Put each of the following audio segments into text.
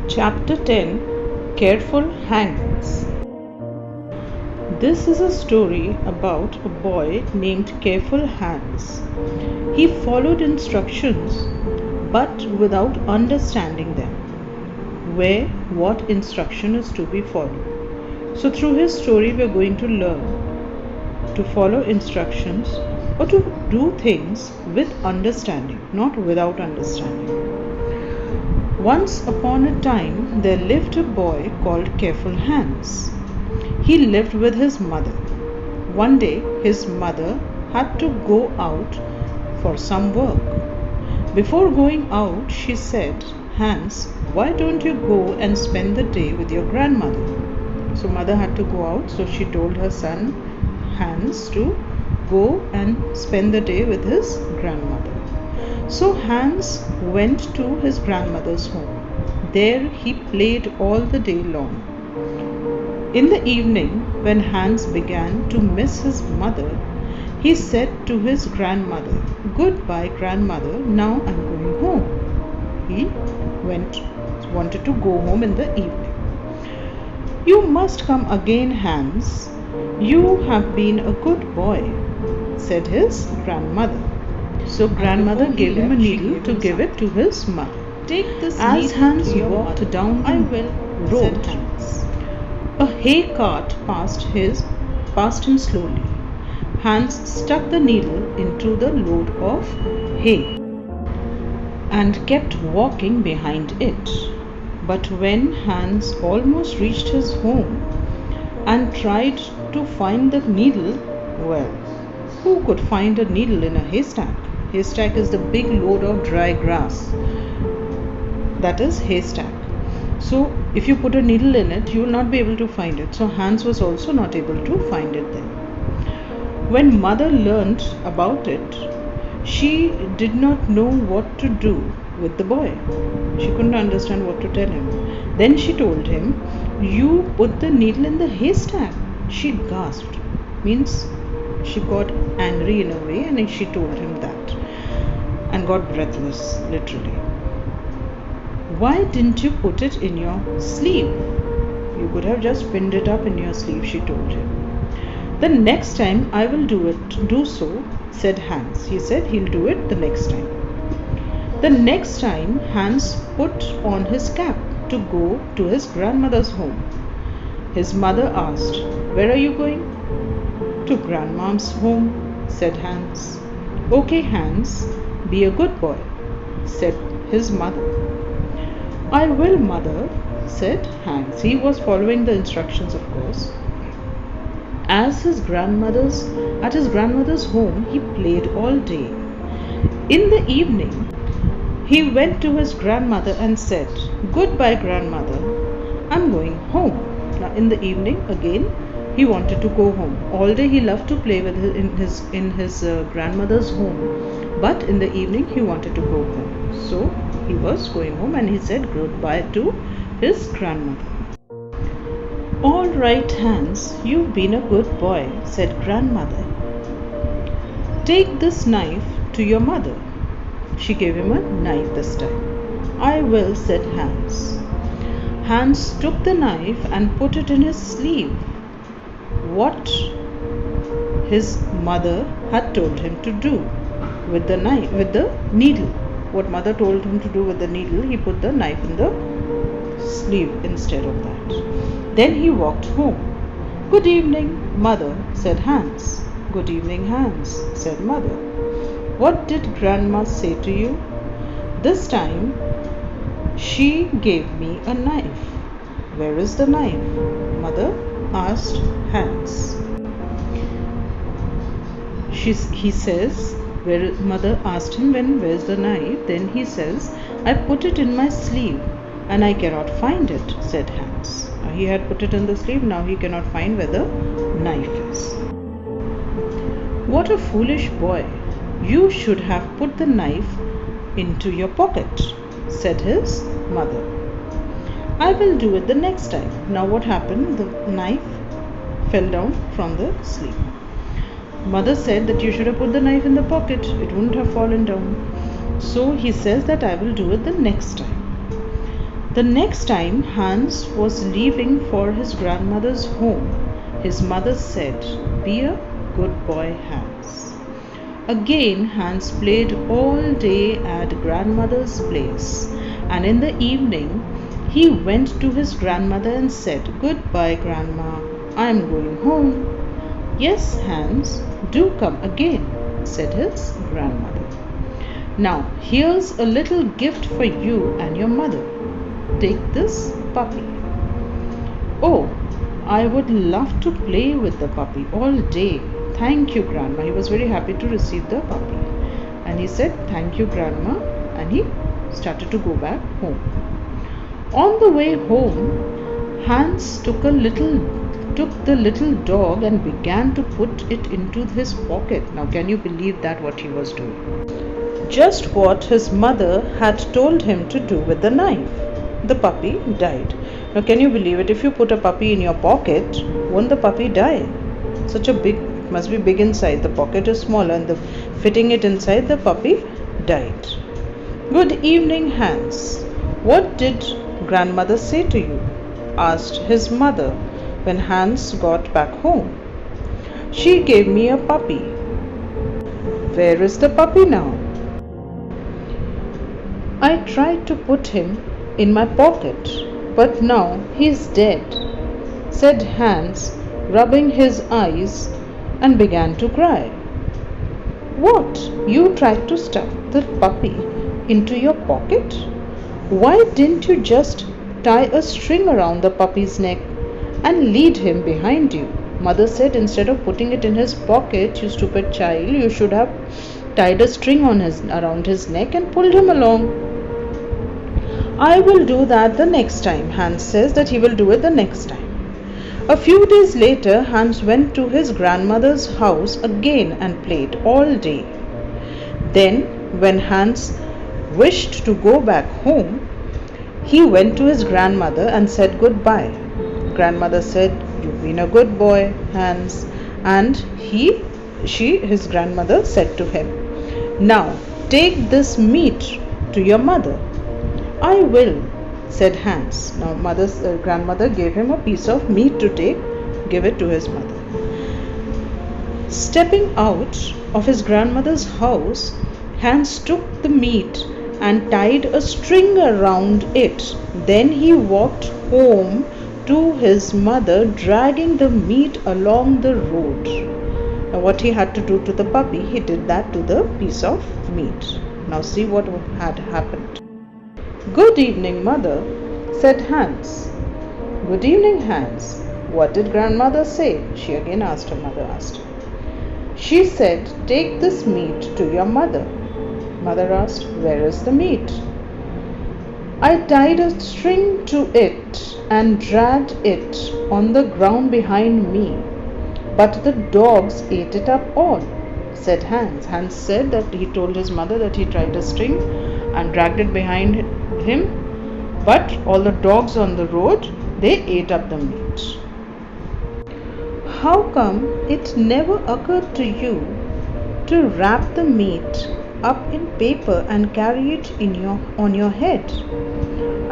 Chapter 10 Careful Hands. This is a story about a boy named Careful Hans. He followed instructions but without understanding them, where what instruction is to be followed. So, through his story, we are going to learn to follow instructions or to do things with understanding, not without understanding. Once upon a time, there lived a boy called Careful Hans. He lived with his mother. One day, his mother had to go out for some work. Before going out, she said, "Hans, why don't you go and spend the day with your grandmother?" So, mother had to go out, so she told her son Hans to go and spend the day with his grandmother. So Hans went to his grandmother's home. There he played all the day long. In the evening, when Hans began to miss his mother, he said to his grandmother, "Goodbye, grandmother, now I'm going home." He wanted to go home in the evening. "You must come again, Hans. You have been a good boy," said his grandmother. So grandmother gave him a needle to give it to his mother. "Take this As Hans walked down I the will," road, said Hans. a hay cart passed him slowly. Hans stuck the needle into the load of hay and kept walking behind it. But when Hans almost reached his home and tried to find the needle, well, who could find a needle in a haystack? Haystack is the big load of dry grass. That is haystack. So if you put a needle in it, you will not be able to find it. So Hans was also not able to find it then. When mother learned about it, she did not know what to do with the boy. She couldn't understand what to tell him. Then she told him, "You put the needle in the haystack." She gasped. Means she got angry in a way, and she told him that and got breathless, literally. "Why didn't you put it in your sleeve? You could have just pinned it up in your sleeve," she told him. "The next time I will do so," said Hans. He said he'll do it the next time. The next time, Hans put on his cap to go to his grandmother's home. His mother asked, "Where are you going?" "To grandmom's home," said Hans. "Okay, Hans, be a good boy," said his mother. "I will, mother," said Hans. He was following the instructions, of course. At his grandmother's home, he played all day. In the evening, he went to his grandmother and said, "Goodbye, grandmother, I'm going home." Now in the evening again, he wanted to go home. All day he loved to play with in his grandmother's home, but in the evening he wanted to go home. So he was going home and he said goodbye to his grandmother. "All right, Hans, you've been a good boy," said grandmother. "Take this knife to your mother." She gave him a knife this time. "I will," said Hans. Hans took the knife and put it in his sleeve. What his mother had told him to do with the needle. What mother told him to do with the needle, he put the knife in the sleeve instead of that. Then he walked home. "Good evening, mother," said Hans. "Good evening, Hans," said mother. "What did grandma say to you?" "This time she gave me a knife." "Where is the knife?" mother asked Hans. He says, mother asked him, "Where's the knife?" Then he says, "I put it in my sleeve and I cannot find it," said Hans. He had put it in the sleeve, now he cannot find where the knife is. "What a foolish boy! You should have put the knife into your pocket," said his mother. "I will do it the next time." Now what happened? The knife fell down from the sleeve. Mother said that you should have put the knife in the pocket. It wouldn't have fallen down. So he says that I will do it the next time. The next time Hans was leaving for his grandmother's home, his mother said, "Be a good boy, Hans." Again, Hans played all day at grandmother's place, and in the evening he went to his grandmother and said, "Goodbye, Grandma, I am going home." "Yes, Hans, do come again," said his grandmother. "Now, here's a little gift for you and your mother. Take this puppy." "Oh, I would love to play with the puppy all day. Thank you, Grandma." He was very happy to receive the puppy. And he said, "Thank you, Grandma." And he started to go back home. On the way home, Hans took the little dog and began to put it into his pocket. Now, can you believe that what he was doing? Just what his mother had told him to do with the knife. The puppy died. Now, can you believe it? If you put a puppy in your pocket, won't the puppy die? Must be big inside. The pocket is small, and fitting it inside, the puppy died. "Good evening, Hans. What did grandmother say to you?" asked his mother when Hans got back home. "She gave me a puppy." "Where is the puppy now?" "I tried to put him in my pocket, but now he's dead," said Hans, rubbing his eyes, and began to cry. "What? You tried to stuff the puppy into your pocket? Why didn't you just tie a string around the puppy's neck and lead him behind you?" Mother said, "Instead of putting it in his pocket, you stupid child, you should have tied a string around his neck and pulled him along." "I will do that the next time." Hans says that he will do it the next time. A few days later, Hans went to his grandmother's house again and played all day. Then, when Hans wished to go back home, he went to his grandmother and said goodbye. Grandmother said, "You've been a good boy, Hans." And his grandmother said to him, "Now take this meat to your mother." "I will," said Hans. Now grandmother gave him a piece of meat to give it to his mother. Stepping out of his grandmother's house, Hans took the meat and tied a string around it. Then he walked home to his mother, dragging the meat along the road. Now, what he had to do to the puppy, he did that to the piece of meat. Now see what had happened. "Good evening, Mother," said Hans. "Good evening, Hans. What did grandmother say?" she again asked her. "She said, take this meat to your mother." Mother asked, "Where is the meat?" "I tied a string to it and dragged it on the ground behind me, but the dogs ate it up all," said Hans. Hans said that he told his mother that he tied a string and dragged it behind him, but all the dogs on the road, they ate up the meat. "How come it never occurred to you to wrap the meat up in paper and carry it on your head?"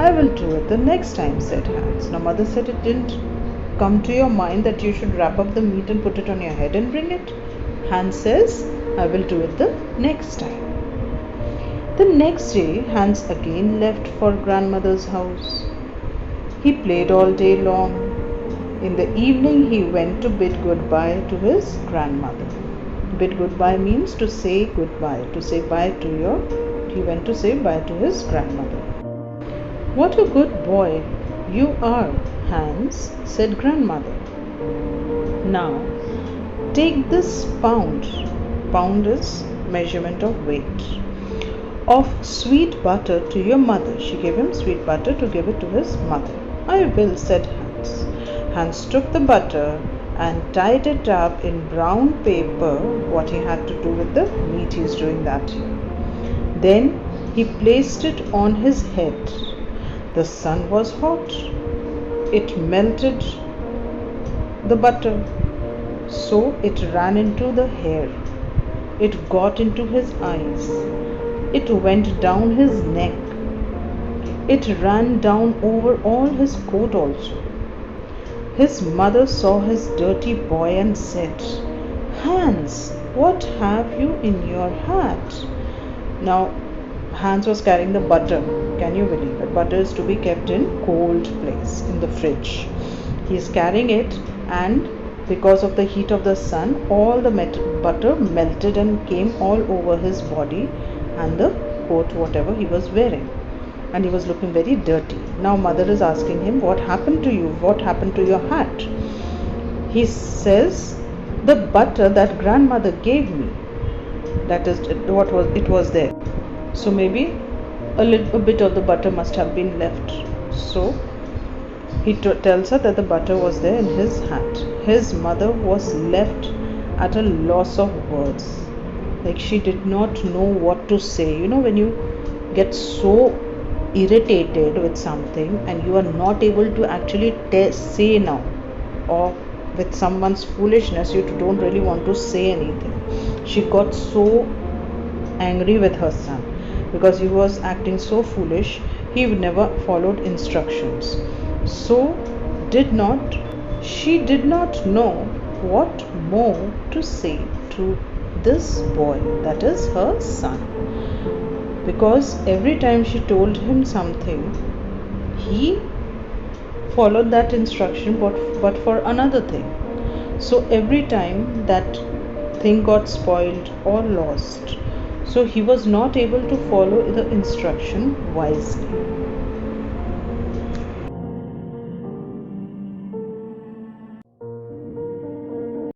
"I will do it the next time," said Hans. Now Mother said, "It didn't come to your mind that you should wrap up the meat and put it on your head and bring it?" Hans says, "I will do it the next time." The next day, Hans again left for grandmother's house. He played all day long. In the evening, he went to bid goodbye to his grandmother. Bid goodbye means to say goodbye, he went to say bye to his grandmother. "What a good boy you are, Hans," said grandmother. "Now, take this pound is measurement of weight, of sweet butter to your mother." She gave him sweet butter to give it to his mother. "I will," said Hans. Hans took the butter and tied it up in brown paper. What he had to do with the meat, he is doing that here. Then he placed it on his head. The sun was hot. It melted the butter, so it ran into the hair. It got into his eyes. It went down his neck. It ran down over all his coat also. His mother saw his dirty boy and said, "Hans, what have you in your hat?" Now, Hans was carrying the butter. Can you believe it? Butter is to be kept in cold place in the fridge. He is carrying it, and because of the heat of the sun, all the butter melted and came all over his body and the coat, whatever he was wearing. And he was looking very dirty. Now mother is asking him, "What happened to you? What happened to your hat?" He says, "The butter that grandmother gave me." That is what was there. So maybe a little bit of the butter must have been left. So he tells her that the butter was there in his hat. His mother was left at a loss of words. Like, she did not know what to say. You know, when you get so irritated with something and you are not able to actually say now, or with someone's foolishness you don't really want to say anything. She got so angry with her son because he was acting so foolish. He never followed instructions. So she did not know what more to say to this boy, that is her son, because every time she told him something, he followed that instruction but for another thing. So every time that thing got spoiled or lost, so he was not able to follow the instruction wisely.